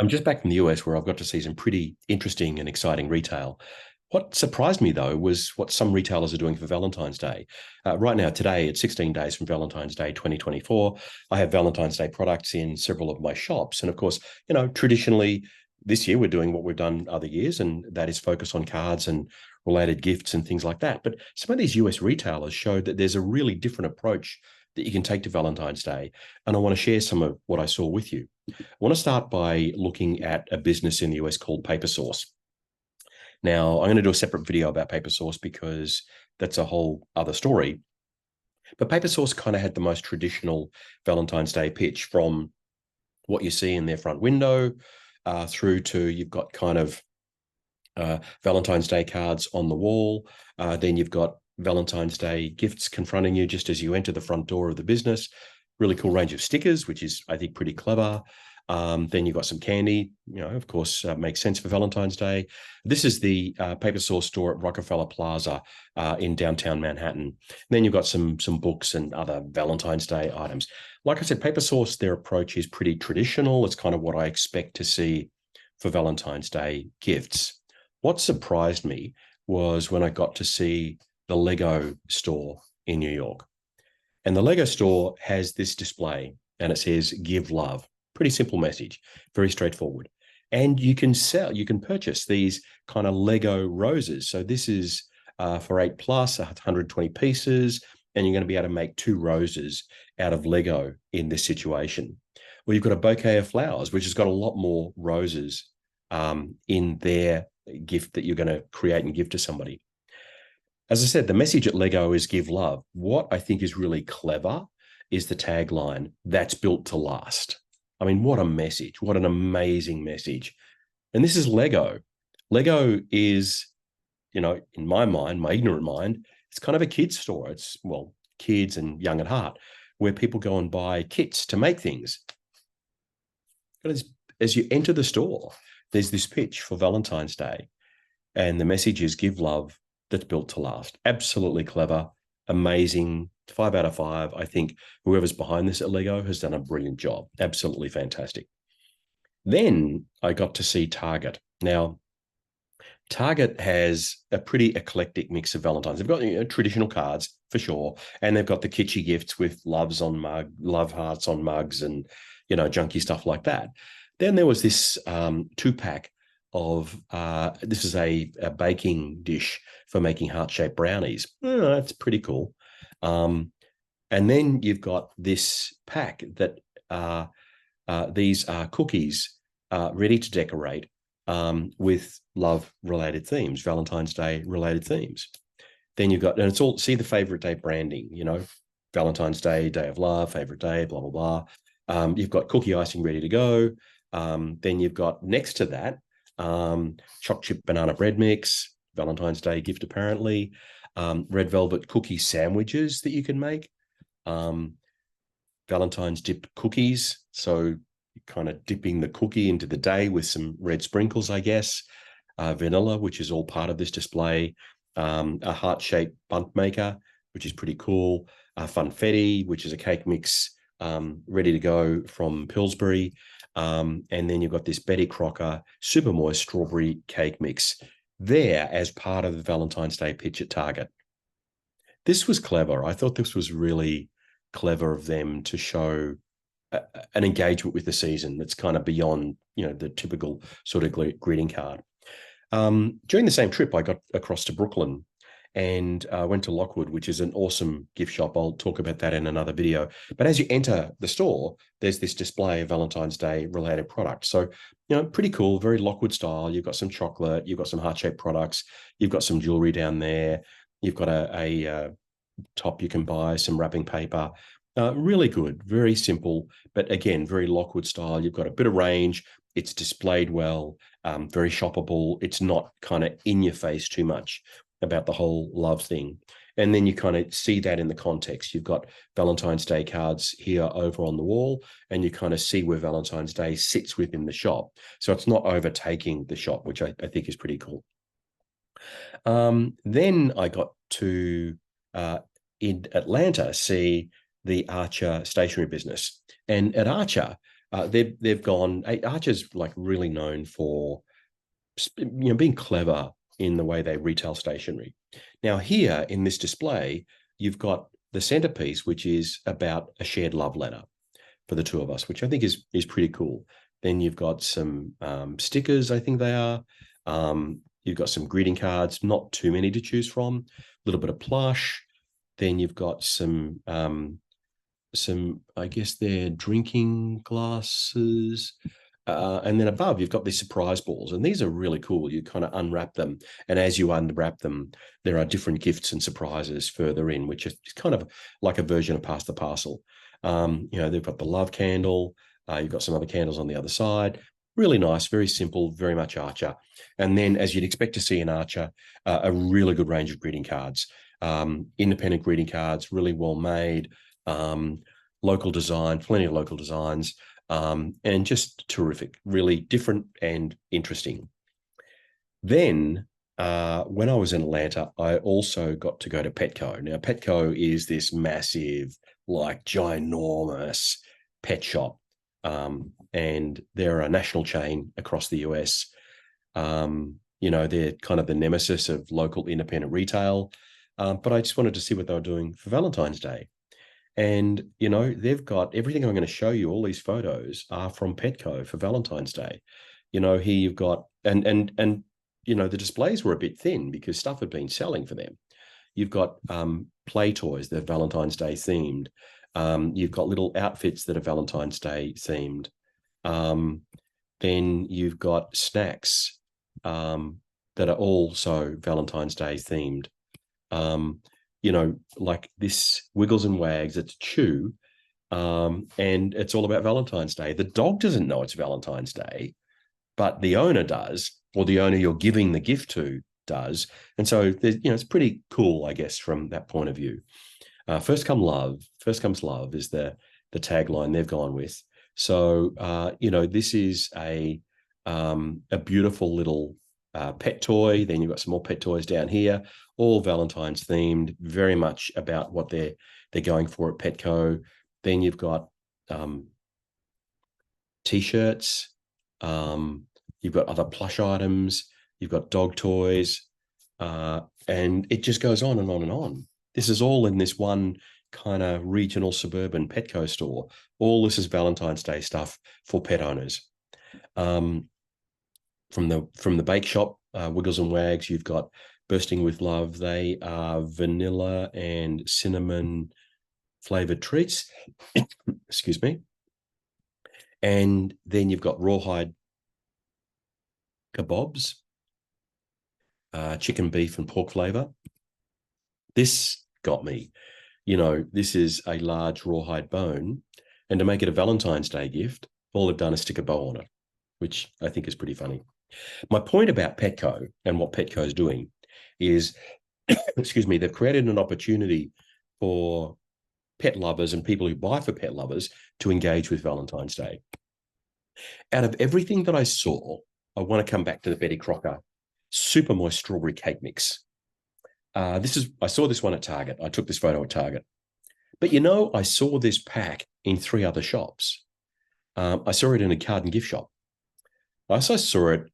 I'm just back from the US where I've got to see some pretty interesting and exciting retail. What surprised me, though, was what some retailers are doing for Valentine's Day. Right now, today, it's 16 days from Valentine's Day 2024. I have Valentine's Day products in several of my shops. And of course, traditionally, this year we're doing what we've done other years, and that is focus on cards and related gifts and things like that. But some of these US retailers showed that there's a really different approach that you can take to Valentine's Day. And I want to share some of what I saw with you. I want to start by looking at a business in the US called Paper Source. Now, I'm going to do a separate video about Paper Source because that's a whole other story. But Paper Source kind of had the most traditional Valentine's Day pitch, from what you see in their front window through to you've got kind of Valentine's Day cards on the wall. Then you've got Valentine's Day gifts confronting you just as you enter the front door of the business. Really cool range of stickers, which is, I think, pretty clever. Then you've got some candy, of course, makes sense for Valentine's Day. This is the Paper Source store at Rockefeller Plaza in downtown Manhattan. Then you've got some books and other Valentine's Day items. Like I said, Paper Source, their approach is pretty traditional. It's kind of what I expect to see for Valentine's Day gifts. What surprised me was when I got to see the Lego store in New York. And the Lego store has this display, and it says, "Give love." Pretty simple message, very straightforward. And you can purchase these kind of Lego roses. So this is for 8 plus, 120 pieces, and you're going to be able to make 2 roses out of Lego in this situation. Well, you've got a bouquet of flowers, which has got a lot more roses in their gift that you're going to create and give to somebody. As I said, the message at Lego is "Give love." What I think is really clever is the tagline, "That's built to last." I mean, what a message. What an amazing message. And this is Lego. Lego is, in my mind, my ignorant mind, it's kind of a kid's store. It's, well, kids and young at heart, where people go and buy kits to make things. As you enter the store, there's this pitch for Valentine's Day. And the message is "Give love that's built to last." Absolutely clever, amazing. 5 out of 5. I think whoever's behind this at Lego has done a brilliant job. Absolutely fantastic. Then I got to see Target. Now, Target has a pretty eclectic mix of Valentines. They've got traditional cards for sure, and they've got the kitschy gifts with love hearts on mugs, and junky stuff like that. Then there was this 2-pack of this is a baking dish for making heart-shaped brownies. That's pretty cool. And then you've got this pack that these are cookies ready to decorate with love-related themes, Valentine's Day-related themes. Then you've got, and it's all, see the favorite day branding, Valentine's Day, day of love, favorite day, blah, blah, blah. You've got cookie icing ready to go. Then you've got next to that, choc chip banana bread mix, Valentine's Day gift apparently. Red velvet cookie sandwiches that you can make. Valentine's dip cookies. So you're kind of dipping the cookie into the day with some red sprinkles, I guess. Vanilla, which is all part of this display. A heart-shaped bundt maker, which is pretty cool. Funfetti, which is a cake mix ready to go from Pillsbury. And then you've got this Betty Crocker super moist strawberry cake mix there as part of the Valentine's Day pitch at Target. This was clever. I thought this was really clever of them to show an engagement with the season that's kind of beyond, the typical sort of greeting card. During the same trip, I got across to Brooklyn and went to Lockwood, which is an awesome gift shop. I'll talk about that in another video. But as you enter the store, there's this display of Valentine's Day related products. So, pretty cool, very Lockwood style. You've got some chocolate, you've got some heart-shaped products, you've got some jewelry down there, you've got a top you can buy, some wrapping paper. Really good, very simple, but again, very Lockwood style. You've got a bit of range. It's displayed well, very shoppable. It's not kind of in your face too much about the whole love thing. And then you kind of see that in the context. You've got Valentine's Day cards here over on the wall, and you kind of see where Valentine's Day sits within the shop. So it's not overtaking the shop, which I think is pretty cool. Then I got to, in Atlanta, see the Archer stationery business. And at Archer, They've gone. Archer's like really known for being clever in the way they retail stationery. Now here in this display, you've got the centerpiece, which is about a shared love letter for the two of us, which I think is pretty cool. Then you've got some stickers, I think they are. You've got some greeting cards, not too many to choose from. A little bit of plush. Then you've got some, I guess they're drinking glasses. And then above, you've got these surprise balls. And these are really cool. You kind of unwrap them. And as you unwrap them, there are different gifts and surprises further in, which is kind of like a version of Pass the Parcel. They've got the love candle. You've got some other candles on the other side. Really nice, very simple, very much Archer. And then, as you'd expect to see in Archer, a really good range of greeting cards. Independent greeting cards, really well made, local design, plenty of local designs, and just terrific, really different and interesting. Then, when I was in Atlanta, I also got to go to Petco. Now, Petco is this massive, like ginormous pet shop, and they're a national chain across the US. They're kind of the nemesis of local independent retail. But I just wanted to see what they were doing for Valentine's Day. And, they've got everything I'm going to show you. All these photos are from Petco for Valentine's Day. Here you've got, and the displays were a bit thin because stuff had been selling for them. You've got play toys that are Valentine's Day themed. You've got little outfits that are Valentine's Day themed. Then you've got snacks that are also Valentine's Day themed. Like this Wiggles and Wags, it's a chew, and it's all about Valentine's Day. The dog doesn't know it's Valentine's Day, but the owner does, or the owner you're giving the gift to does. And so, it's pretty cool, I guess, from that point of view. First comes love is the tagline they've gone with. So, this is a beautiful little pet toy. Then you've got some more pet toys down here, all Valentine's themed, very much about what they're going for at Petco. Then you've got t-shirts. You've got other plush items. You've got dog toys, and it just goes on and on and on. This is all in this one kind of regional suburban Petco store. All this is Valentine's Day stuff for pet owners. From the bake shop, Wiggles and Wags, you've got Bursting with Love. They are vanilla and cinnamon flavored treats. Excuse me. And then you've got rawhide kebabs, chicken, beef, and pork flavor. This got me. This is a large rawhide bone, and to make it a Valentine's Day gift, all they've done is stick a bow on it, which I think is pretty funny. My point about Petco and what Petco is doing is, excuse me, they've created an opportunity for pet lovers and people who buy for pet lovers to engage with Valentine's Day. Out of everything that I saw, I want to come back to the Betty Crocker Super Moist Strawberry Cake Mix. I saw this one at Target. I took this photo at Target. But I saw this pack in 3 other shops. I saw it in a card and gift shop. I also saw it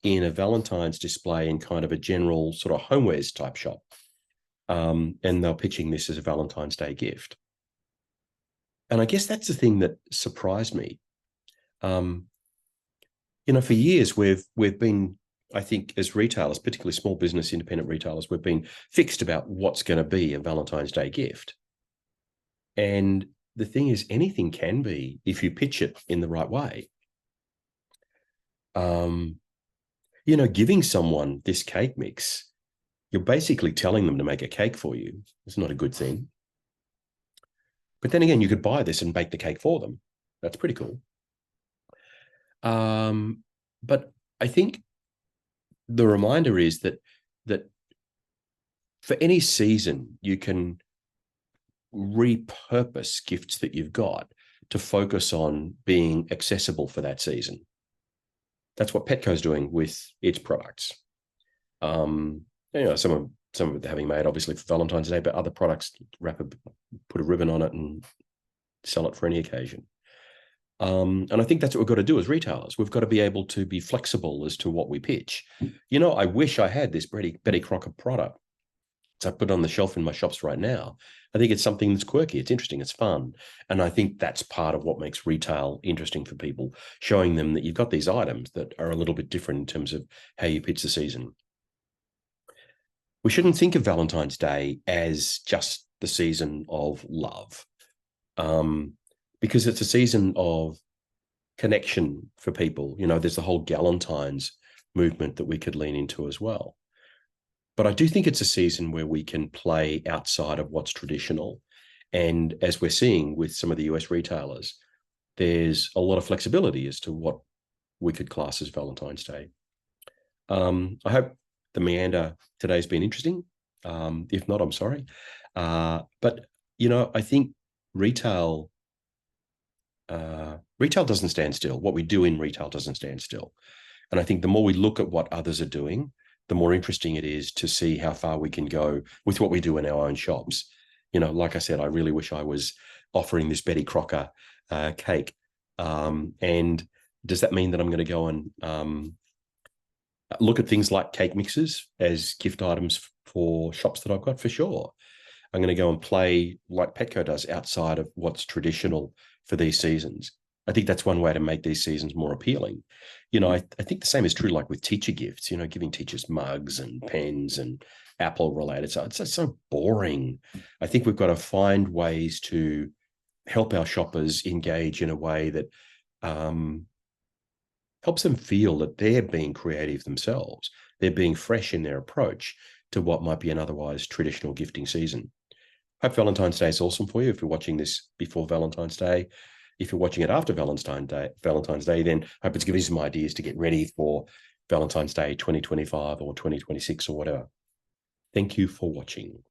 in a Valentine's display in kind of a general sort of homewares type shop. And they're pitching this as a Valentine's Day gift. And I guess that's the thing that surprised me. For years, we've been, I think, as retailers, particularly small business independent retailers, we've been fixed about what's going to be a Valentine's Day gift. And the thing is, anything can be if you pitch it in the right way. Giving someone this cake mix, you're basically telling them to make a cake for you. It's not a good thing. But then again, you could buy this and bake the cake for them. That's pretty cool. But I think the reminder is that for any season, you can repurpose gifts that you've got to focus on being accessible for that season. That's what Petco's doing with its products. Some of it they're having made obviously for Valentine's Day, but other products put a ribbon on it and sell it for any occasion. And I think that's what we've got to do as retailers. We've got to be able to be flexible as to what we pitch. You know, I wish I had this Betty Crocker product. So I put it on the shelf in my shops right now. I think it's something that's quirky. It's interesting. It's fun. And I think that's part of what makes retail interesting for people, showing them that you've got these items that are a little bit different in terms of how you pitch the season. We shouldn't think of Valentine's Day as just the season of love, because it's a season of connection for people. You know, there's the whole Galentine's movement that we could lean into as well. But I do think it's a season where we can play outside of what's traditional. And as we're seeing with some of the US retailers, there's a lot of flexibility as to what we could class as Valentine's Day. I hope the meander today's been interesting. If not, I'm sorry. But, you know, I think retail doesn't stand still. What we do in retail doesn't stand still. And I think the more we look at what others are doing, the more interesting it is to see how far we can go with what we do in our own shops. You know, like I said, I really wish I was offering this Betty Crocker cake. And does that mean that I'm going to go and look at things like cake mixes as gift items for shops that I've got? For sure. I'm going to go and play like Petco does outside of what's traditional for these seasons. I think that's one way to make these seasons more appealing. You know, I think the same is true like with teacher gifts, you know, giving teachers mugs and pens and Apple related. So it's so boring. I think we've got to find ways to help our shoppers engage in a way that helps them feel that they're being creative themselves. They're being fresh in their approach to what might be an otherwise traditional gifting season. Hope Valentine's Day is awesome for you. If you're watching this before Valentine's Day, if you're watching it after Valentine's Day, then I hope it's giving you some ideas to get ready for Valentine's Day 2025 or 2026 or whatever. Thank you for watching.